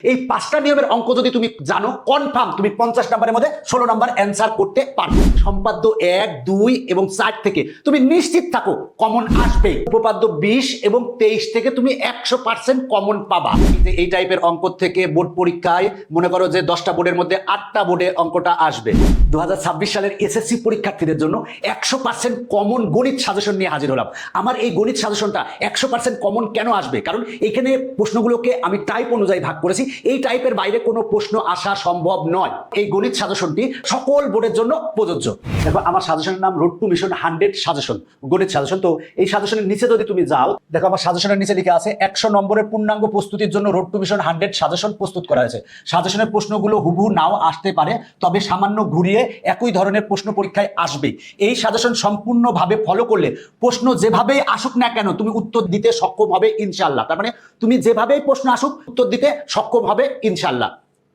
এই 5টা নিয়মের অঙ্ক যদি তুমি জানো কনফার্ম তুমি 50 নম্বরের মধ্যে 16 নম্বর অ্যান্সার করতে পারবে। সম্পাদ্য 1, 2 এবং 4 থেকে তুমি নিশ্চিত থাকো কমন আসবে। উপপাদ্য 20 এবং 23 থেকে তুমি 100% কমন পাবা। যে এই টাইপের অঙ্ক থেকে বোর্ড পরীক্ষায় মনে করো যে 10টা বোর্ডের মধ্যে 8টা বোর্ডে অঙ্কটা আসবে। 2026 সালের এসএসসি পরীক্ষার্থীদের জন্য 100% কমন গণিত সাজেশন নিয়ে হাজির হলাম। আমার এই গণিত সাজেশনটা 100% কমন কেন আসবে? কারণ এখানে প্রশ্নগুলোকে আমি টাইপ অনুযায়ী ভাগ করেছি। এই টাইপের বাইরে কোনো প্রশ্ন আসা সম্ভব নয়। এই গণিত সাজেশনটি সকল বোর্ডের জন্য প্রযোজ্য। দেখো আমার সাজেশনের নাম রোড টু মিশন 100 সাজেশন, গণিত সাজেশন। তো এই সাজেশনের নিচে যদি তুমি যাও, দেখো আমার সাজেশনের নিচে লেখা আছে 100 নম্বরের পূর্ণাঙ্গ প্রস্তুতির জন্য রোড টু মিশন 100 সাজেশন প্রস্তুত করা হয়েছে। সাজেশনের প্রশ্নগুলো হুবহু নাও আসতে পারে, তবে সামান্য ঘুরিয়ে একই ধরনের প্রশ্ন পরীক্ষায় আসবে। এই সাজেশন সম্পূর্ণভাবে ফলো করলে প্রশ্ন যেভাবেই আসুক না কেন তুমি উত্তর দিতে সক্ষম হবে ইনশাআল্লাহ। তার মানে তুমি যেভাবেই প্রশ্ন আসুক উত্তর দিতে সক্ষম হবে ইনশাআল্লাহ,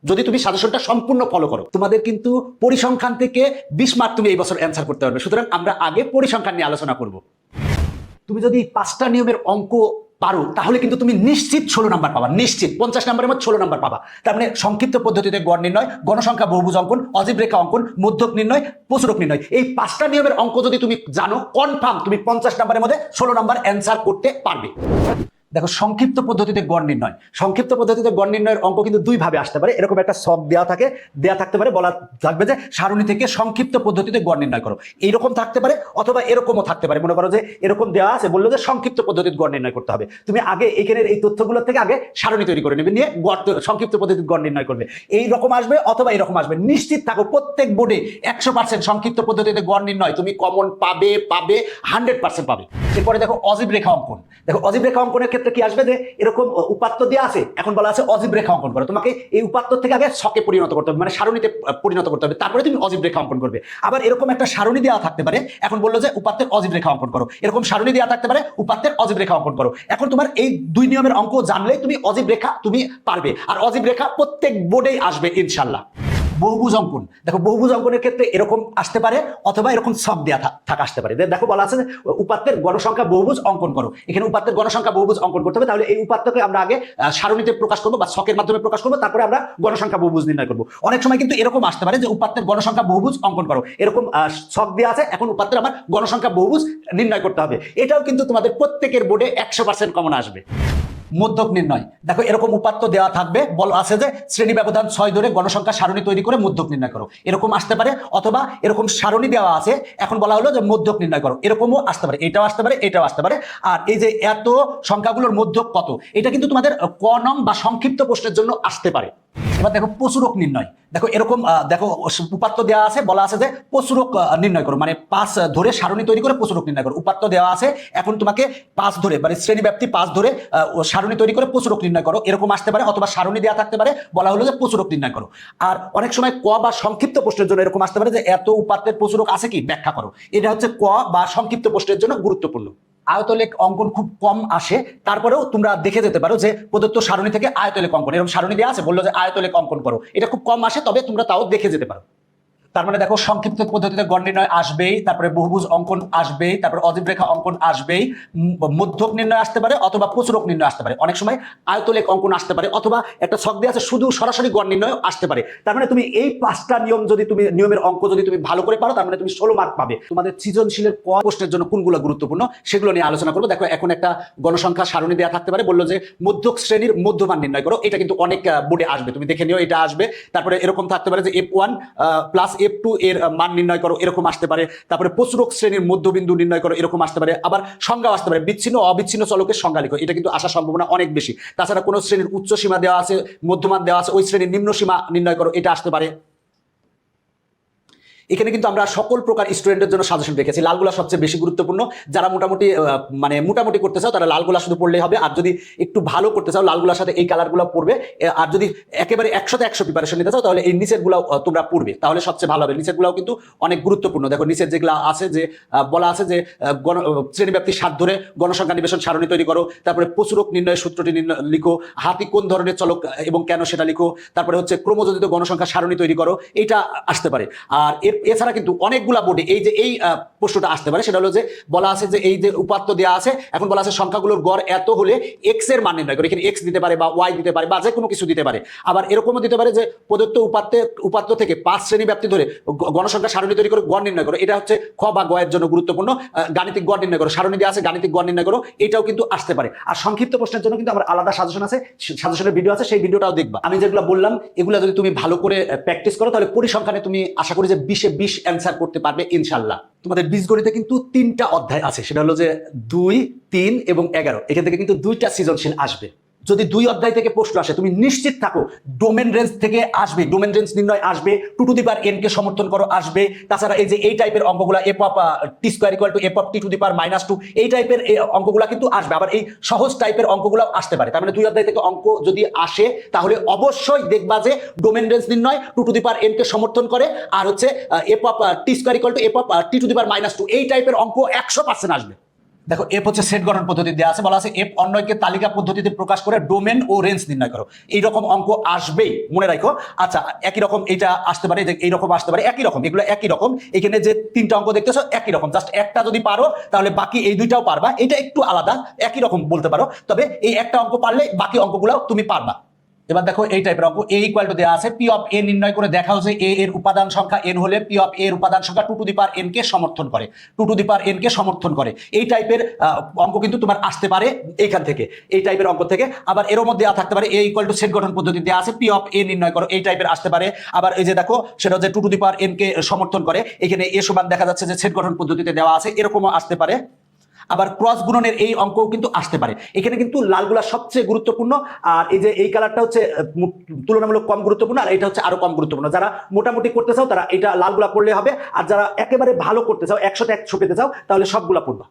যদি তুমি সাজেশনটা সম্পূর্ণ ফলো করো। তোমাদের কিন্তু পরিসংখ্যান থেকে 20 মার্ক তুমি এই বছর অ্যান্সার করতে পারবে। সুতরাং আমরা আগে পরিসংখ্যান নিয়ে আলোচনা করব। তুমি যদি 5টা নিয়মের অঙ্ক পারো তাহলে কিন্তু তুমি নিশ্চিত 16 নাম্বার পাবা, নিশ্চিত 50 নম্বরের মধ্যে 16 নাম্বার পাবা। তার মানে সংক্ষিপ্ত পদ্ধতিতে গড় নির্ণয়, গণসংখ্যা বহুভুজ অঙ্কন, অজীব রেখা অঙ্কন, মধ্যক নির্ণয়, প্রচুরক নির্ণয়, এই 5টা নিয়মের অঙ্ক যদি তুমি জানো কনফার্ম তুমি 50 নম্বরের মধ্যে 16 নাম্বার অ্যান্সার করতে পারবে। দেখো সংক্ষিপ্ত পদ্ধতিতে গড় নির্ণয়, সংক্ষিপ্ত পদ্ধতিতে গড় নির্ণয়ের অঙ্ক কিন্তু দুই ভাবে আসতে পারে। এরকম একটা সব দেয়া থাকতে পারে, বলা থাকবে যে সারণী থেকে সংক্ষিপ্ত পদ্ধতিতে গড় নির্ণয় করো, এইরকম থাকতে পারে অথবা এরকমও থাকতে পারে। মনে করো যে এরকম দেওয়া আছে, বললো যে সংক্ষিপ্ত পদ্ধতিতে গড় নির্ণয় করতে হবে, তুমি আগে এখানের এই তথ্যগুলো থেকে আগে সারণী তৈরি করে নেবে, নিয়ে সংক্ষিপ্ত পদ্ধতিতে গড় নির্ণয় করবে। এইরকম আসবে অথবা এরকম আসবে। নিশ্চিত থাকো প্রত্যেক বোর্ডে 100% সংক্ষিপ্ত পদ্ধতিতে গড় নির্ণয় তুমি কমন পাবে, 100% পাবে। এরপরে দেখো অজীব রেখা অঙ্কন। দেখো অজীব রেখা অঙ্কনের ক্ষেত্রে কি আসবে, যে এরকম উপাত্ত দেওয়া আছে, এখন বলা আছে অজীব রেখা অঙ্কন করো। তোমাকে এই উপাত্ত থেকে আগে ছকে পরিণত করতে হবে, মানে সারণীতে পরিণত করতে হবে, তারপরে তুমি অজীব রেখা অঙ্কন করবে। আবার এরকম একটা সারণী দেওয়া থাকতে পারে, এখন বললো যে উপাত্তের অজীব রেখা অঙ্কন করো, এরকম সারণী দেওয়া থাকতে পারে, উপাত্তের অজীব রেখা অঙ্কন করো। এখন তোমার এই দুই নিয়মের অঙ্ক জানলেই তুমি অজীব রেখা তুমি পারবে, আর অজীব রেখা প্রত্যেক বোর্ডেই আসবে ইনশাল্লাহ। বহুভুজ অঙ্কন, দেখো বহুভুজ অঙ্কনের ক্ষেত্রে এরকম আসতে পারে অথবা এরকম সব দেওয়া থাকা আসতে পারে। দেখো বলা আছে উপাত্তের গণসংখ্যা বহুভুজ অঙ্কন করো, এখানে উপাত্তের গণসংখ্যা বহুভুজ অঙ্কন করতে হবে। তাহলে এই উপাত্তকে আমরা আগে সারণীতে প্রকাশ করবো বা ছকের মাধ্যমে প্রকাশ করবো, তারপরে আমরা গণসংখ্যা বহুভুজ নির্ণয় করবো। অনেক সময় কিন্তু এরকম আসতে পারে যে উপাত্তের গণসংখ্যা বহুভুজ অঙ্কন করো, এরকম ছক দেওয়া আছে, এখন উপাত্তের আমার গণসংখ্যা বহুভুজ নির্ণয় করতে হবে। এটাও কিন্তু তোমাদের প্রত্যেকের বোর্ডে 100% কমন আসবে। মধ্যক নির্ণয়, দেখো এরকম উপাত্ত দেওয়া থাকবে, বলা আছে যে শ্রেণী ব্যবধান 6 ধরে গণসংখ্যা সারণী তৈরি করে মধ্যক নির্ণয় করো, এরকম আসতে পারে। অথবা এরকম সারণী দেওয়া আছে, এখন বলা হলো যে মধ্যক নির্ণয় করো, এরকমও আসতে পারে, এটাও আসতে পারে, এটাও আসতে পারে। আর এই যে এত সংখ্যাগুলোর মধ্যক কত, এটা কিন্তু তোমাদের ক নং বা সংক্ষিপ্ত প্রশ্নের জন্য আসতে পারে। এবার দেখো প্রচুরক নির্ণয়, দেখো এরকম দেখো উপাত্ত দেওয়া আছে, বলা আছে যে প্রচুরক নির্ণয় করো, মানে 5 ধরে সারণী তৈরি করে প্রচুরক নির্ণয় করো। উপাত্ত দেওয়া আছে, এখন তোমাকে 5 ধরে মানে শ্রেণী ব্যাপ্তি 5 ধরে সারণী তৈরি করে প্রচুরক নির্ণয় করো, এরকম আসতে পারে। অথবা সারণী দেওয়া থাকতে পারে, বলা হলো যে প্রচুরক নির্ণয় করো। আর অনেক সময় ক বা সংক্ষিপ্ত প্রশ্নের জন্য এরকম আসতে পারে যে এত উপাত্তের প্রচুরক আছে কি ব্যাখ্যা করো। এটা হচ্ছে ক বা সংক্ষিপ্ত প্রশ্নের জন্য গুরুত্বপূর্ণ। আয়তলেখ অঙ্কন খুব কম আসে, তারপরেও তোমরা দেখে যেতে পারো যে প্রদত্ত সারণী থেকে আয়তলেখ অঙ্কন, এরকম সারণী দেওয়া আছে, বললো যে আয়তলেখ অঙ্কন করো, এটা খুব কম আসে, তবে তোমরা তাও দেখে যেতে পারো। তার মানে দেখো সংক্ষিপ্ত পদ্ধতিতে গড় নির্ণয় আসবেই, তারপরে বহুভুজ অঙ্কন আসবেই, তারপরে অজীব রেখা অঙ্কন আসবেই, মধ্যক নির্ণয় আসতে পারে অথবা প্রচুরক নির্ণয় আসতে পারে, অনেক সময় আয়তলেখ অঙ্কন আসতে পারে, অথবা একটা ছক দিয়ে আছে শুধু সরাসরি গড় নির্ণয় আসতে পারে। তার মানে তুমি এই 5টা নিয়ম যদি তুমি নিয়মের অঙ্ক যদি তুমি ভালো করে পারো, তার মানে তুমি 16 মার্ক পাবে। তোমাদের সৃজনশীলের ক প্রশ্নের জন্য কোনগুলো গুরুত্বপূর্ণ সেগুলো নিয়ে আলোচনা করবো। দেখো এখন একটা গণসংখ্যা সারণী দেওয়া থাকতে পারে, বললো যে মধ্যক শ্রেণীর মধ্যমান নির্ণয় করো, এটা কিন্তু অনেক বোর্ডে আসবে, তুমি দেখে নিও, এটা আসবে। তারপরে এরকম থাকতে পারে যে F1 প্লাস F2 এর মান নির্ণয় করো, এরকম আসতে পারে। তারপরে প্রচুরক শ্রেণীর মধ্যবিন্দু নির্ণয় করো, এরকম আসতে পারে। আবার সংজ্ঞা আসতে পারে, বিচ্ছিন্ন অবিচ্ছিন্ন চলকের সংজ্ঞা লিখো, এটা কিন্তু আসার সম্ভাবনা অনেক বেশি। তাছাড়া কোনো শ্রেণীর উচ্চ সীমা দেওয়া আছে, মধ্যমান দেওয়া আছে, ওই শ্রেণীর নিম্ন সীমা নির্ণয় করো, এটা আসতে পারে। এখানে কিন্তু আমরা সকল প্রকার স্টুডেন্টের জন্য সাজেশন রেখেছি। লালগুলা সবচেয়ে বেশি গুরুত্বপূর্ণ, যারা মোটামুটি করতে চাও তারা লালগুলা শুধু পড়লেই হবে, আর যদি একটু ভালো করতে চাও লালগুলার সাথে এই কালারগুলো পড়বে। আর যদি একেবারে 100 প্রিপারেশন নিতে চাও তাহলে এই নিচের গুলো তোমরা পড়বে, তাহলে সবচেয়ে ভালো হবে। নিচের গুলাও কিন্তু অনেক গুরুত্বপূর্ণ। দেখো নিচের যেগুলো আছে, যে বলা আছে যে শ্রেণীব্যাপ্তি 7 ধরে গণসংখ্যা নিবেশন সারণী তৈরি করো, তারপরে প্রচুরক নির্ণয়ের সূত্রটি লিখো, হাতি কোন ধরনের চলক এবং কেন সেটা লিখো, তারপরে হচ্ছে ক্রমযোজিত গণসংখ্যা সারণী তৈরি করো, এটা আসতে পারে। আর এছাড়া কিন্তু অনেকগুলা বোর্ডে এই যে এই প্রশ্নটা আসতে পারে, সেটা হলো যে বলা আছে যে এই যে উপাত্ত দেওয়া আছে, এখন বলা আছে সংখ্যাগুলোর গড় এত হলে এক্স এর মান নির্ণয় করে। এখানে এক্স দিতে পারে বা ওয়াই দিতে পারে বা যে কোনো কিছু দিতে পারে। আবার এরকমও দিতে পারে যে প্রদত্ত উপাত্ত থেকে 5 শ্রেণী ব্যাপ্তি ধরে গণসংখ্যা সারণী তৈরি করে গড় নির্ণয় করো। এটা হচ্ছে খ বা গ এর জন্য গুরুত্বপূর্ণ। গাণিতিক গড় নির্ণয় করো, সারণী দেওয়া আছে, গাণিতিক গড় নির্ণয় করো, এটাও কিন্তু আসতে পারে। আর সংক্ষিপ্ত প্রশ্নের জন্য কিন্তু আমার আলাদা সাজেশন আছে, সাজেশনের ভিডিও আছে, সেই ভিডিওটাও দেখবা। আমি যেগুলো বললাম এগুলো যদি তুমি ভালো করে প্র্যাকটিস করো তাহলে পরিসংখ্যানে তুমি আশা করি যে 20-এ 20 অ্যান্সার করতে পারবে ইনশাল্লাহ। তোমাদের বীজগণিতে কিন্তু 3টা অধ্যায় আছে, সেটা হলো যে 2, 3 এবং 11। এখান থেকে কিন্তু 2টা সৃজনশীল আসবে। যদি 2 অধ্যায় থেকে প্রশ্ন আসে তুমি নিশ্চিত থাকো ডোমেন রেঞ্জ থেকে আসবে, ডোমেন রেঞ্জ নির্ণয় আসবে, 2 টু দি পাওয়ার n কে সমর্থন করো আসবে। তাছাড়া এই যে এই টাইপের অঙ্কগুলো f of t square equal to f of t to the power -2, এই টাইপের অঙ্কগুলো কিন্তু আসবে। আবার এই সহজ টাইপের অঙ্কগুলো আসতে পারে। তার মানে 2 অধ্যায় থেকে অঙ্ক যদি আসে তাহলে অবশ্যই দেখবা যে ডোমেন রেঞ্জ নির্ণয় 2 টু দি পাওয়ার n কে সমর্থন করে, আর হচ্ছে f of t square equal to f of t to the power -2, এই টাইপের অঙ্ক 100% আসবে। দেখো এফ হচ্ছে সেট গঠন পদ্ধতি দেওয়া আছে, বলা আছে এফ অন্যকে তালিকা পদ্ধতিতে প্রকাশ করে ডোমেন ও রেঞ্জ নির্ণয় করো। এইরকম অঙ্ক আসবেই, মনে রাখো। আচ্ছা, একই রকম এটা আসতে পারে, যে এইরকম আসতে পারে, একই রকম, এগুলো একই রকম। এখানে যে 3টা অঙ্ক দেখতেছো একই রকম, জাস্ট একটা যদি পারো তাহলে বাকি এই 2টাও পারবা। এটা একটু আলাদা, একই রকম বলতে পারো, তবে এই একটা অঙ্ক পারলে বাকি অঙ্কগুলো তুমি পারবা। এবার দেখো এই টাইপের অঙ্ক a ইকুয়াল টু দেওয়া আছে পি অফ এ নির্ণয় করে দেখাও যে a এর উপাদান সংখ্যা n হলে পি অফ এর উপাদান সংখ্যা 2 টু দি পাওয়ার n কে সমর্থন করে, 2 টু দি পাওয়ার n কে সমর্থন করে। এই টাইপের অঙ্ক কিন্তু তোমার আসতে পারে এইখান থেকে, এই টাইপের অঙ্ক থেকে। আবার এর মধ্যে দেওয়া থাকতে পারে a ইকুয়াল টু সেট গঠন পদ্ধতি দেওয়া আছে পি অফ এ নির্ণয় করো, এই টাইপের আসতে পারে। আবার এই যে দেখো সেটা হচ্ছে 2 টু দি পাওয়ার n কে সমর্থন করে, এখানে a সমান দেখা যাচ্ছে যে সেট গঠন পদ্ধতিতে দেওয়া আছে, এরকমও আসতে পারে। আবার ক্রস গুণনের এই অঙ্কও কিন্তু আসতে পারে। এখানে কিন্তু লালগুলা সবচেয়ে গুরুত্বপূর্ণ, আর এই যে এই কালারটা হচ্ছে তুলনামূলক কম গুরুত্বপূর্ণ, আর এটা হচ্ছে আরো কম গুরুত্বপূর্ণ। যারা মোটামুটি করতে চাও তারা এটা লালগুলা পড়লে হবে, আর যারা একেবারে ভালো করতে চাও, 100তে 100 পেতে চাও, তাহলে সবগুলা পড়বা।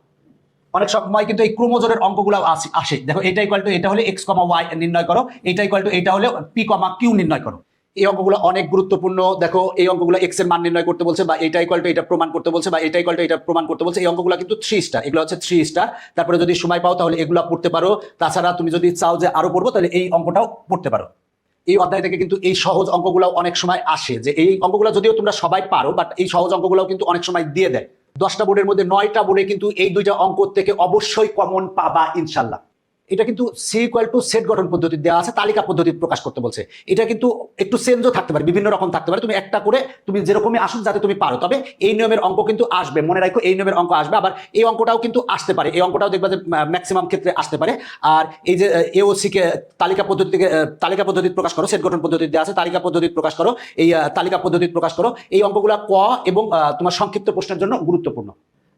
অনেক সময় কিন্তু এই ক্রোমোজোমের অঙ্কগুলো আসে। দেখো এটা ইকুয়াল টু এটা হলে x, y নির্ণয় করো, এটা ইকুয়াল টু এটা হলে p, q নির্ণয় করো। এই অঙ্কগুলো অনেক গুরুত্বপূর্ণ। দেখো এই অঙ্কগুলো x এর মান নির্ণয় করতে বলছে, বা এটা ইকুয়াল টু এটা প্রমাণ করতে বলছে, বা এটা ইকুয়াল টু এটা প্রমাণ করতে বলছে। এই অঙ্কগুলো কিন্তু 3 স্টার, এগুলো হচ্ছে 3 স্টার। তারপরে যদি সময় পাও তাহলে এগুলো পড়তে পারো। তাছাড়া তুমি যদি চাও যে আরো পড়বো তাহলে এই অঙ্কটাও পড়তে পারো। এই অধ্যায় থেকে কিন্তু এই সহজ অঙ্কগুলো অনেক সময় আসে, যে এই অঙ্কগুলো যদিও তোমরা সবাই পারো, বাট এই সহজ অঙ্কগুলো কিন্তু অনেক সময় দিয়ে দেয়। 10টা বোর্ডের মধ্যে 9টা বোর্ডে কিন্তু এই 2টা অঙ্ক থেকে অবশ্যই কমন পাবা ইনশাল্লাহ। এটা কিন্তু সি ইকুয়াল টু সেট গঠন পদ্ধতি দেওয়া আছে, তালিকা পদ্ধতি প্রকাশ করতে বলছে। এটা কিন্তু একটু চেঞ্জও থাকতে পারে, বিভিন্ন রকম থাকতে পারে। তুমি একটা করে তুমি যেরকমই আসুক যাতে তুমি পারো, তবে এই নিয়মের অঙ্ক কিন্তু আসবে, মনে রাখো এই নিয়মের অঙ্ক আসবে। আবার এই অঙ্কটাও কিন্তু আসতে পারে, এই অঙ্কটাও দেখবা যে ম্যাক্সিমাম ক্ষেত্রে আসতে পারে। আর এই যে এওসি কে তালিকা পদ্ধতি প্রকাশ করো, সেট গঠন পদ্ধতি দেওয়া আছে, তালিকা পদ্ধতি প্রকাশ করো, এই তালিকা পদ্ধতি প্রকাশ করো। এই অঙ্কগুলা ক এবং তোমার সংক্ষিপ্ত প্রশ্নের জন্য গুরুত্বপূর্ণ।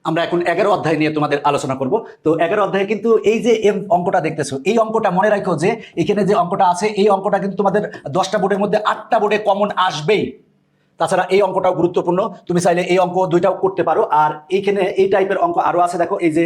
আমরা এখন 11 অধ্যায় নিয়ে তোমাদের আলোচনা করব। তো 11 অধ্যায়ে কিন্তু এই যে অঙ্কটা দেখতেছো, এই অঙ্কটা মনে রাখো যে এখানে যে অঙ্কটা আছে, এই অঙ্কটা কিন্তু তোমাদের 10টা বোর্ডের মধ্যে 8টা বোর্ডে কমন আসবেই। তাছাড়া এই অঙ্কটাও গুরুত্বপূর্ণ, তুমি চাইলে এই অঙ্ক 2টাও করতে পারো। আর এইখানে এই টাইপের অঙ্ক আরো আছে, দেখো এই যে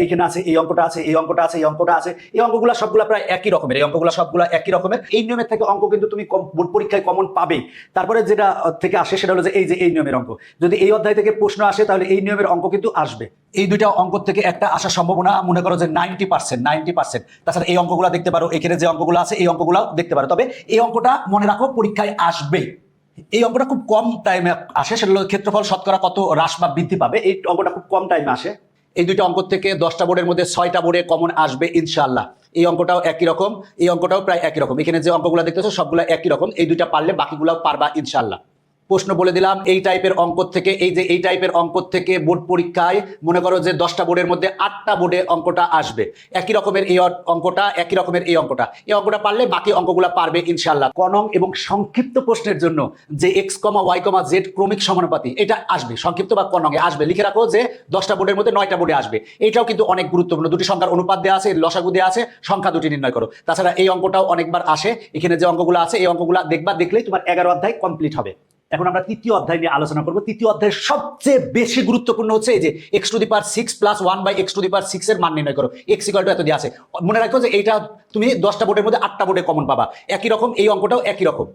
এখানে আছে, এই অঙ্কটা আছে, এই অঙ্কটা আছে, এই অঙ্কটা আছে। এই অঙ্কগুলো সবগুলো প্রায় একই রকমের, এই অঙ্কগুলো সবগুলো একই রকমের। এই নিয়মের থেকে অঙ্ক কিন্তু তুমি বোর্ড পরীক্ষায় কমন পাবেই। তারপরে যেটা থেকে আসে সেটা হলো যে এই যে এই নিয়মের অঙ্ক, যদি এই অধ্যায় থেকে প্রশ্ন আসে তাহলে এই নিয়মের অঙ্ক কিন্তু আসবে। এই 2টা অঙ্ক থেকে একটা আসার সম্ভাবনা মনে করো যে 90%। তাছাড়া এই অঙ্কগুলো দেখতে পারো, এখানে যে অঙ্কগুলো আছে এই অঙ্কগুলো দেখতে পারো। তবে এই অঙ্কটা মনে রাখো পরীক্ষায় আসবে। এই অঙ্কটা খুব কম টাইমে আসে, সেটা হলো ক্ষেত্রফল শতকরা কত হ্রাস বা বৃদ্ধি পাবে। এই অঙ্কটা খুব কম টাইমে আসে। এই 2টা অঙ্ক থেকে 10টা বোর্ডের মধ্যে 6টা বোর্ডে কমন আসবে ইনশাআল্লাহ। এই অঙ্কটাও একই রকম, এই অঙ্কটাও প্রায় একই রকম। এখানে যে অঙ্কগুলো দেখতেছো সবগুলো একই রকম। এই 2টা পারলে বাকিগুলো পারবা ইনশাআল্লাহ। প্রশ্ন বলে দিলাম, এই টাইপের অঙ্ক থেকে, এই যে এই টাইপের অঙ্ক থেকে বোর্ড পরীক্ষায় মনে করো যে 10টা বোর্ডের মধ্যে 8টা বোর্ডে অঙ্কটা আসবে। একই রকমের এই অঙ্কটা, একই রকমের এই অঙ্কটা। এই অঙ্কটা পারলে বাকি অঙ্কগুলো পারবে ইনশাআল্লাহ। ক নং এবং সংক্ষিপ্ত প্রশ্নের জন্য যে x, y, z ক্রমিক সমানুপাতি, এটা আসবে সংক্ষিপ্ত বা ক নং এ আসবে। লিখে রাখো যে 10টা বোর্ডের মধ্যে 9টা বোর্ডে আসবে। এটাও কিন্তু অনেক গুরুত্বপূর্ণ। 2টি সংখ্যার অনুপাত দেওয়া আছে, লসাগু দেওয়া আছে, সংখ্যা 2টি নির্ণয় করো। তাছাড়া এই অঙ্কটাও অনেকবার আসে। এখানে যে অঙ্কগুলো আছে এই অঙ্কগুলো দেখলেই তোমার 11 অধ্যায় কমপ্লিট হবে। এখন আমরা 3য় অধ্যায় নিয়ে আলোচনা করব। 3য় অধ্যায়ের সবচেয়ে বেশি গুরুত্বপূর্ণ হচ্ছে এই যে x to the power 6 plus 1 by x to the power 6 এর মান নির্ণয় করো। x ইকুয়াল টু এত দিয়ে আছে। মনে রাখো যে এইটা তুমি 10টা বোর্ডের মধ্যে 8টা বোর্ডে কমন পাবা। একই রকম এই অঙ্কটাও একই রকম।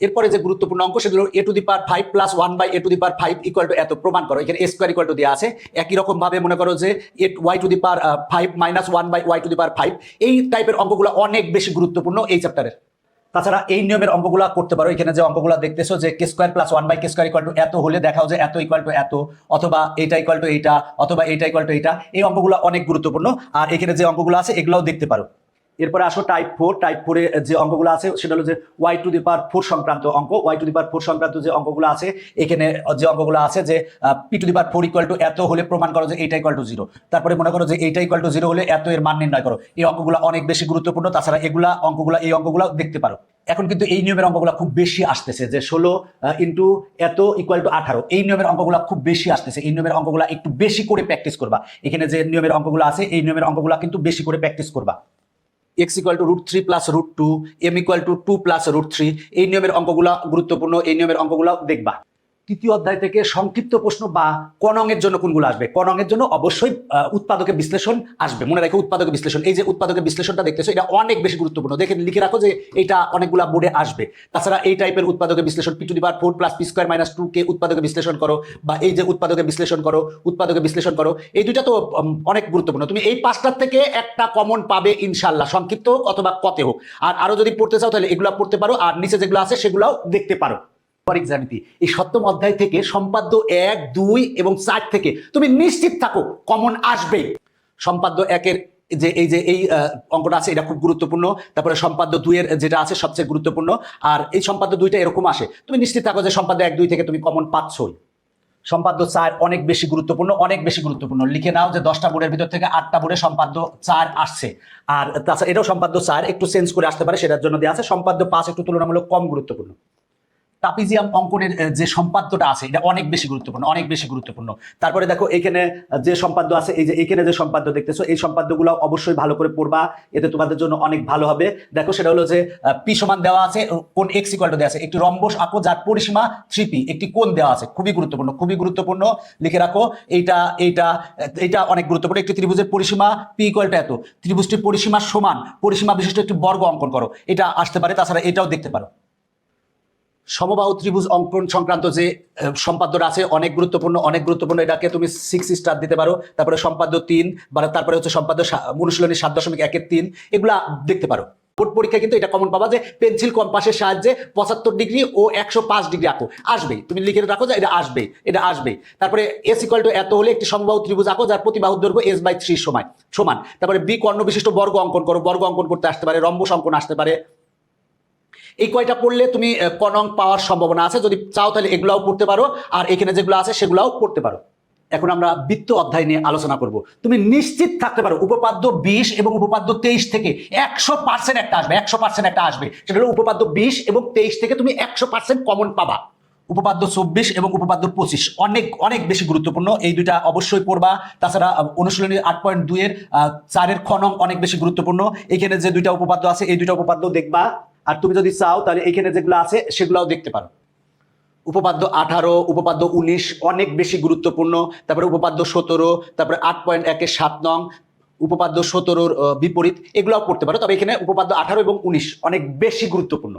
এরপরে যে গুরুত্বপূর্ণ অঙ্ক সেগুলো a to the power 5 plus 1 by a to the power 5 equal to এত প্রমাণ করো। এখানে a স্কয়ার ইকুয়াল টু দেওয়া আছে। একই রকম ভাবে মনে করো যে y to the power 5 minus 1 by y to the power 5। এই টাইপের অঙ্কগুলো অনেক বেশি গুরুত্বপূর্ণ এই চ্যাপ্টারের। তাছাড়া এই নিয়মের অঙ্কগুলো করতে পারো। এখানে যে অঙ্কগুলো দেখতেছো যে k square plus 1/k square equal to এত হলে দেখাও যে এত ইকুয়াল টু এত, অথবা এইটা ইকুয়াল টু এইটা, অথবা এইটা ইকুয়াল টু এইটা, এই অঙ্কগুলো অনেক গুরুত্বপূর্ণ। আর এখানে যে অঙ্কগুলো আছে এগুলোও দেখতে পারো। এরপরে আসো টাইপ 4। টাইপ 4 এ যে অঙ্কগুলো আছে সেটা হলো যে y⁴ সংক্রান্ত অঙ্ক। y⁴ সংক্রান্ত যে অঙ্কগুলো আছে এখানে যে অঙ্কগুলো আছে যে p⁴ ইকুয়াল টু এত হলে প্রমাণ করো যে এইটা ইকুয়াল টু 0। তারপরে মনে করো যে এইটা ইকুয়াল টু 0 হলে এত এর মান নির্ণয় করো। এই অঙ্কগুলো অনেক বেশি গুরুত্বপূর্ণ। তাছাড়া এই অঙ্কগুলো দেখতে পারো। এখন কিন্তু এই নিয়মের অঙ্কগুলো খুব বেশি আসতেছে যে 16 ইন্টু এত ইকুয়াল টু 18। এই নিয়মের অঙ্কগুলো খুব বেশি আসতেছে। এই নিয়মের অঙ্কগুলো একটু বেশি করে প্র্যাকটিস করবা। এখানে যে নিয়মের অঙ্কগুলো আছে এই নিয়মের অঙ্কগুলো কিন্তু বেশি করে প্র্যাকটিস করবা। x equal to √3 plus √2, m equal to 2 plus √3, এই নিয়মের অঙ্কগুলো গুরুত্বপূর্ণ। এই নিয়মের অঙ্কগুলো দেখবা। তৃতীয় অধ্যায় থেকে সংক্ষিপ্ত প্রশ্ন বা ক নংয়ের জন্য কোনগুলো আসবে? ক নংয়ের জন্য অবশ্যই উৎপাদকের বিশ্লেষণ আসবে। মনে রাখো উৎপাদকের বিশ্লেষণ, এই যে উৎপাদকের বিশ্লেষণটা দেখতেছো এটা অনেক বেশি গুরুত্বপূর্ণ। দেখে লিখে রাখো যে এটা অনেকগুলা বোর্ডে আসবে। তাছাড়া এই টাইপের উৎপাদকের বিশ্লেষণ p⁴ প্লাস p² - 2কে উৎপাদকের বিশ্লেষণ করো, বা এই যে উৎপাদকের বিশ্লেষণ করো, উৎপাদকের বিশ্লেষণ করো, এই দুইটা তো অনেক গুরুত্বপূর্ণ। তুমি এই পাঁচটার থেকে একটা কমন পাবে ইনশাল্লাহ, সংক্ষিপ্ত অথবা কতে হোক। আর আরো যদি পড়তে চাও তাহলে এগুলো পড়তে পারো, আর নিচে যেগুলো আছে সেগুলোও দেখতে পারো। জ্যামিতি এই সপ্তম অধ্যায় থেকে সম্পাদ্য 1, 2 এবং 4 থেকে তুমি নিশ্চিত থাকো কমন আসবেই। সম্পাদ্য 1-এর এই অঙ্কটা আছে এটা খুব গুরুত্বপূর্ণ। তারপরে সম্পাদ্য 2-এর যেটা আছে সবচেয়ে গুরুত্বপূর্ণ। আর এই সম্পাদ্য 2টা এরকম আসে, তুমি নিশ্চিত থাকো যে সম্পাদ্য 1, 2 থেকে তুমি কমন পাচ্ছই। সম্পাদ্য 4 অনেক বেশি গুরুত্বপূর্ণ, অনেক বেশি গুরুত্বপূর্ণ। লিখে নাও যে 10টা বোর্ডের ভিতর থেকে 8টা বোর্ডে সম্পাদ্য 4 আসছে। আর তাছাড়া এটাও সম্পাদ্য 4 একটু চেঞ্জ করে আসতে পারে, সেটার জন্য দেওয়া আছে। সম্পাদ্য 5 একটু তুলনামূলক কম গুরুত্বপূর্ণ। ট্রাপিজিয়াম অঙ্কনের যে সম্পাদ্যটা আছে এটা অনেক বেশি গুরুত্বপূর্ণ, অনেক বেশি গুরুত্বপূর্ণ। তারপরে দেখো এখানে যে সম্পাদ্য আছে, এই যে এখানে যে সম্পাদ্য দেখতেছো এই সম্পাদ্যগুলো অবশ্যই ভালো করে পড়বা, এতে তোমাদের জন্য অনেক ভালো হবে। দেখো সেটা হলো যে পি সমান দেওয়া আছে, কোণ x ইকুয়াল টু দেওয়া আছে, একটি রম্বস আঁকো যার পরিসীমা 3p, একটি কোণ দেওয়া আছে। খুবই গুরুত্বপূর্ণ, খুবই গুরুত্বপূর্ণ, লিখে রাখো। এইটা অনেক গুরুত্বপূর্ণ। একটি ত্রিভুজের পরিসীমা p ইকুয়াল টু এত, ত্রিভুজটির পরিসীমা সমান, পরিসীমা বিশিষ্ট একটি বর্গ অঙ্কন করো, এটা আসতে পারে। তাছাড়া এটাও দেখতে পারো। সমবাহু ত্রিভুজ অঙ্কন সংক্রান্ত যে সম্পাদ্যটা আছে অনেক গুরুত্বপূর্ণ, অনেক গুরুত্বপূর্ণ। এটাকে তুমি 6 স্টার দিতে পারো। তারপরে সম্পাদ্য 3, বা তারপরে হচ্ছে সম্পাদ্য অনুশীলনী 7.1-3, এগুলা দেখতে পারো। বোর্ড পরীক্ষা কিন্তু এটা কমন পাবা যে পেন্সিল কম্পাসের সাহায্যে 75 ডিগ্রি ও 105 ডিগ্রি আঁকো, আসবেই। তুমি লিখে রাখো যে এটা আসবেই, এটা আসবেই। তারপরে s ইকুয়াল টু এত হলে একটি সমবাহু ত্রিভুজ আঁকো যার প্রতি বাহুর দৈর্ঘ্য s/3 সমান। তারপরে বি কর্ণ বিশিষ্ট বর্গ অঙ্কন করো, বর্গ অঙ্কন করতে আসতে পারে, রম্বস অঙ্কন আসতে পারে। এই কয়টা পড়লে তুমি ক নং পাওয়ার সম্ভাবনা আছে। যদি চাও তাহলে এগুলাও পড়তে পারো, আর এখানে যেগুলো আছে সেগুলাও পড়তে পারো। এখন আমরা বৃত্ত অধ্যায় নিয়ে আলোচনা করব। তুমি নিশ্চিত থাকতে পারো উপপাদ্য 20 এবং উপপাদ্য 23 থেকে 100% একটা আসবে, 100% একটা আসবে। সেটা হলো উপপাদ্য 20 এবং 23 থেকে তুমি 100% কমন পাবা। উপপাদ্য 24 এবং উপপাদ্য 25 অনেক অনেক বেশি গুরুত্বপূর্ণ, এই দুইটা অবশ্যই পড়বা। তাছাড়া অনুশীলনী 8.2-এর 4-এর খ নং অনেক বেশি গুরুত্বপূর্ণ। এখানে যে দুইটা উপপাদ্য আছে এই দুইটা উপপাদ্য দেখবা। আর তুমি যদি চাও তাহলে এখানে যেগুলো আছে সেগুলোও দেখতে পারো। উপপাদ্য 18, উপপাদ্য 19 অনেক বেশি গুরুত্বপূর্ণ। তারপরে উপপাদ্য 17, তারপরে 8.1-এর 7 নং, উপপাদ্য 17-র বিপরীত, এগুলোও পড়তে পারো। তবে এখানে উপপাদ্য 18 এবং 19 অনেক বেশি গুরুত্বপূর্ণ।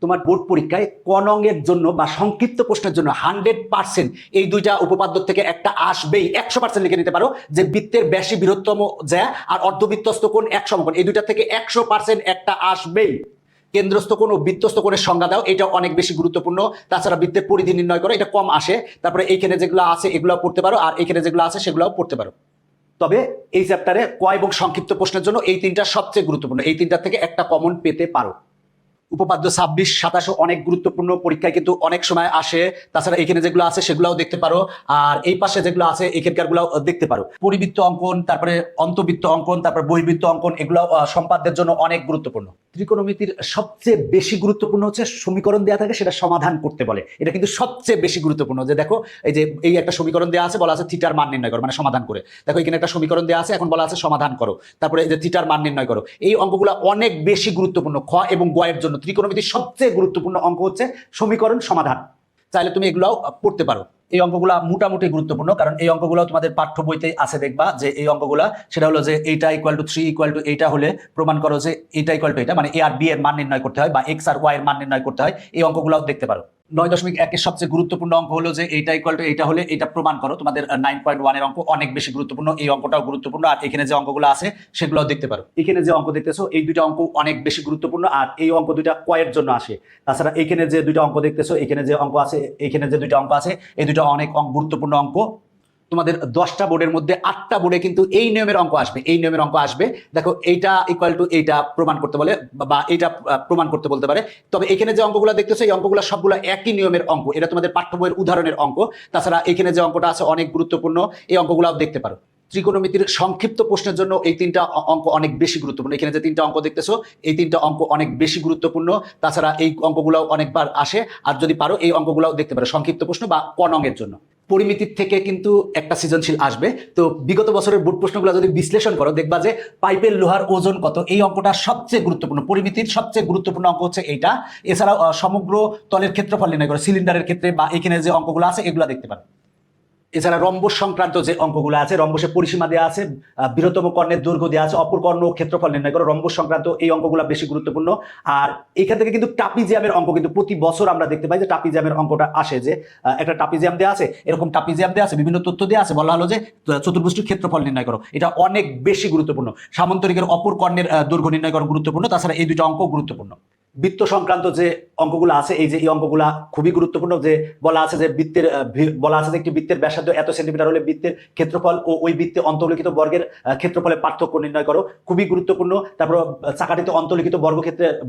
তোমার বোর্ড পরীক্ষায় ক নংয়ের জন্য বা সংক্ষিপ্ত প্রশ্নের জন্য 100% এই দুইটা উপপাদ্য থেকে একটা আসবেই। 100% লিখে নিতে পারো যে বৃত্তের ব্যাসী বৃহত্তম জ্যা আর অর্ধবৃত্তস্থ কোণ এক সমকোণ, এই দুইটা থেকে 100% একটা আসবেই। কেন্দ্রস্থ কোণ ও বৃত্তস্থ কোণের সংজ্ঞা দাও, এটা অনেক বেশি গুরুত্বপূর্ণ। তাছাড়া বৃত্তের পরিধি নির্ণয় করো, এটা কম আসে। তারপরে এইখানে যেগুলো আছে এগুলো পড়তে পারো, আর এখানে যেগুলো আছে সেগুলোও পড়তে পারো। তবে এই চ্যাপ্টারে ক এবং সংক্ষিপ্ত প্রশ্নের জন্য এই তিনটা সবচেয়ে গুরুত্বপূর্ণ, এই তিনটা থেকে একটা কমন পেতে পারো। উপপাদ্য 26, 27 অনেক গুরুত্বপূর্ণ, পরীক্ষায় কিন্তু অনেক সময় আসে। তাছাড়া এখানে যেগুলো আছে সেগুলোও দেখতে পারো, আর এই পাশে যেগুলো আছে এখানকার গুলাও দেখতে পারো। পরিবৃত্ত অঙ্কন, তারপরে অন্তবৃত্ত অঙ্কন, তারপর বহির্বৃত্ত অঙ্কন, এগুলো সম্পাদ্যের জন্য অনেক গুরুত্বপূর্ণ। ত্রিকোণমিতির সবচেয়ে বেশি গুরুত্বপূর্ণ হচ্ছে সমীকরণ দেওয়া থাকে সেটা সমাধান করতে বলে, এটা কিন্তু সবচেয়ে বেশি গুরুত্বপূর্ণ। যে দেখো এই একটা সমীকরণ দেওয়া আছে, বলা আছে থিটার মান নির্ণয় করো, মানে সমাধান করে। দেখো এখানে একটা সমীকরণ দেওয়া আছে, এখন বলা আছে সমাধান করো, তারপরে যে থিটার মান নির্ণয় করো। এই অঙ্কগুলো অনেক বেশি গুরুত্বপূর্ণ খ এবং গ এর জন্য। ত্রিকোণমিতির সবচেয়ে গুরুত্বপূর্ণ অঙ্ক হচ্ছে সমীকরণ সমাধান, চাইলে তুমি এগুলাও পড়তে পারো। এই অঙ্কগুলা মোটামুটি গুরুত্বপূর্ণ, কারণ এই অঙ্কগুলো তোমাদের পাঠ্য বইতে আছে, দেখবা যে এই অঙ্কগুলা সেটা হলো যে এইটা ইকুয়াল টু 3 ইকুয়াল টু এইটা হলে প্রমাণ করো যে এইটা ইকুয়াল টু এটা, মানে এ আর বি এর মান নির্ণয় করতে হয়, বা এক্স আর ওয়াই এর মান নির্ণয় করতে হয়। এই অঙ্কগুলাও দেখতে পারো। 9.1 এর সবচেয়ে গুরুত্বপূর্ণ অঙ্ক হলো যে এইটা ইকুয়াল টু এইটা হলে এটা প্রমাণ করো। তোমাদের 9.1 এর অঙ্ক অনেক বেশি গুরুত্বপূর্ণ, এই অঙ্কটাও গুরুত্বপূর্ণ। আর এখানে যে অঙ্কগুলো আছে সেগুলোও দেখতে পারো। এখানে যে অঙ্ক দেখতেছো এই দুইটা অঙ্ক অনেক বেশি গুরুত্বপূর্ণ, আর এই অঙ্ক দুইটা কয়ের জন্য আসে। তাছাড়া এখানে যে দুইটা অঙ্ক দেখতেছো, এখানে যে অঙ্ক আছে, এখানে যে দুইটা অঙ্ক আছে, এই দুইটা অনেক গুরুত্বপূর্ণ অঙ্ক। তোমাদের 10টা বোর্ডের মধ্যে 8টা বোর্ডে কিন্তু এই নিয়মের অঙ্ক আসবে, এই নিয়মের অঙ্ক আসবে। দেখো এইটা ইকুয়াল টু এইটা প্রমাণ করতে বলে বা এইটা প্রমাণ করতে বলতে পারে। তবে এখানে যে অঙ্কগুলো দেখতেছো এই অঙ্কগুলো সবগুলো একই নিয়মের অঙ্ক, এটা তোমাদের পাঠ্য বইয়ের উদাহরণের অঙ্ক। তাছাড়া এখানে যে অঙ্কটা আছে অনেক গুরুত্বপূর্ণ, এই অঙ্কগুলোও দেখতে পারো। ত্রিকোণমিতির সংক্ষিপ্ত প্রশ্নের জন্য এই 3টা অঙ্ক অনেক বেশি গুরুত্বপূর্ণ। এখানে যে 3টা অঙ্ক দেখতেছো এই 3টা অঙ্ক অনেক বেশি গুরুত্বপূর্ণ। তাছাড়া এই অঙ্কগুলো অনেকবার আসে, আর যদি পারো এই অঙ্কগুলোও দেখতে পারো সংক্ষিপ্ত প্রশ্ন বা ক নঙের জন্য। পরিমিতির থেকে কিন্তু একটা সৃজনশীল আসবে। তো বিগত বছরের বোর্ড প্রশ্নগুলো যদি বিশ্লেষণ করো দেখবা যে পাইপের লোহার ওজন কত, এই অঙ্কটা সবচেয়ে গুরুত্বপূর্ণ। পরিমিতির সবচেয়ে গুরুত্বপূর্ণ অঙ্ক হচ্ছে এইটা। এছাড়াও সমগ্র তলের ক্ষেত্রফল নির্ণয় করো সিলিন্ডারের ক্ষেত্রে, বা এখানে যে অঙ্কগুলো আছে এগুলো দেখতে পারো। এছাড়া রম্বস সংক্রান্ত যে অঙ্কগুলো আছে, রম্বসের পরিসীমা দেওয়া আছে, বৃহত্তম কর্ণের দৈর্ঘ্য দেওয়া আছে, অপর কর্ণ ক্ষেত্রফল নির্ণয় করো। রম্বস সংক্রান্ত এই অঙ্কগুলো বেশি গুরুত্বপূর্ণ। আর এখান থেকে কিন্তু ট্রাপিজিয়ামের অঙ্ক কিন্তু প্রতি বছর আমরা দেখতে পাই যে ট্রাপিজিয়ামের অঙ্কটা আসে, যে একটা ট্রাপিজিয়াম দেওয়া আছে, এরকম ট্রাপিজিয়াম দেওয়া আছে, বিভিন্ন তথ্য দেওয়া আছে, বলা হলো যে চতুর্ভুজটির ক্ষেত্রফল নির্ণয় করো। এটা অনেক বেশি গুরুত্বপূর্ণ। সামান্তরিকের অপর কর্ণের দৈর্ঘ্য নির্ণয় করো গুরুত্বপূর্ণ। তাছাড়া এই দুটো অঙ্ক গুরুত্বপূর্ণ। বৃত্ত সংক্রান্ত যে অঙ্কগুলো আছে এই যে এই অঙ্কগুলা খুবই গুরুত্বপূর্ণ। যে বলা আছে যে বৃত্তের বলা আছে যে একটি বৃত্তের ব্যাসার্ধ এত সেন্টিমিটার হলে বৃত্তের ক্ষেত্রফল ও ওই বৃত্তে অন্তর্লিখিত বর্গের ক্ষেত্রফলের পার্থক্য নির্ণয় করো, খুবই গুরুত্বপূর্ণ। তারপর চাকাটিতে অন্তর্লিখিত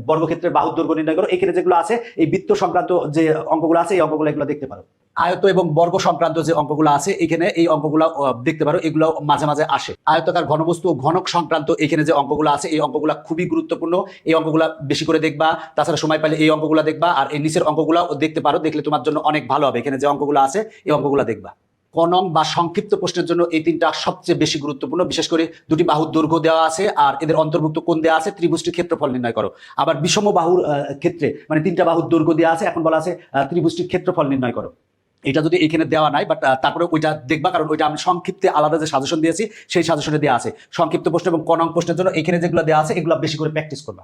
বর্গক্ষেত্রের বাহুর দৈর্ঘ্য নির্ণয় করো। এখানে যেগুলো আছে এই বৃত্ত সংক্রান্ত যে অঙ্কগুলো আছে এই অঙ্কগুলো এগুলো দেখতে পারো। আয়ত এবং বর্গ সংক্রান্ত যে অঙ্কগুলো আছে এখানে এই অঙ্কগুলো দেখতে পারো, এগুলো মাঝে মাঝে আসে। আয়তাকার ঘনবস্তু ও ঘনক সংক্রান্ত এখানে যে অঙ্কগুলো আছে এই অঙ্কগুলো খুবই গুরুত্বপূর্ণ, এই অঙ্কগুলো বেশি করে দেখবা। তাছাড়া সময় পেলে এই অঙ্কগুলো দেখবা, আর এই নিচের অঙ্কগুলো দেখতে পারো, দেখলে তোমার জন্য অনেক ভালো হবে। এখানে যে অঙ্কগুলো আছে এই অঙ্কগুলো দেখবা। ক নং বা সংক্ষিপ্ত প্রশ্নের জন্য এই 3টা সবচেয়ে বেশি গুরুত্বপূর্ণ। বিশেষ করে দুটি বাহুর দৈর্ঘ্য দেওয়া আছে আর এদের অন্তর্ভুক্ত কোণ দেওয়া আছে, ত্রিভুজটির ক্ষেত্রফল নির্ণয় করো। আবার বিষম বাহুর ক্ষেত্রে মানে 3টা বাহুর দৈর্ঘ্য দেওয়া আছে, এখন বলা আছে ত্রিভুজটির ক্ষেত্রফল নির্ণয় করো। এটা যদি এখানে দেওয়া নাই, বাট তারপরে ওইটা দেখবা, কারণ ওইটা আমি সংক্ষিপ্তে আলাদা যে সাজেশন দিয়েছি সেই সাজেশনে দেওয়া আছে। সংক্ষিপ্ত প্রশ্ন এবং ক নং প্রশ্নের জন্য এখানে যেগুলো দেওয়া আছে এগুলো বেশি করে প্র্যাকটিস করবা।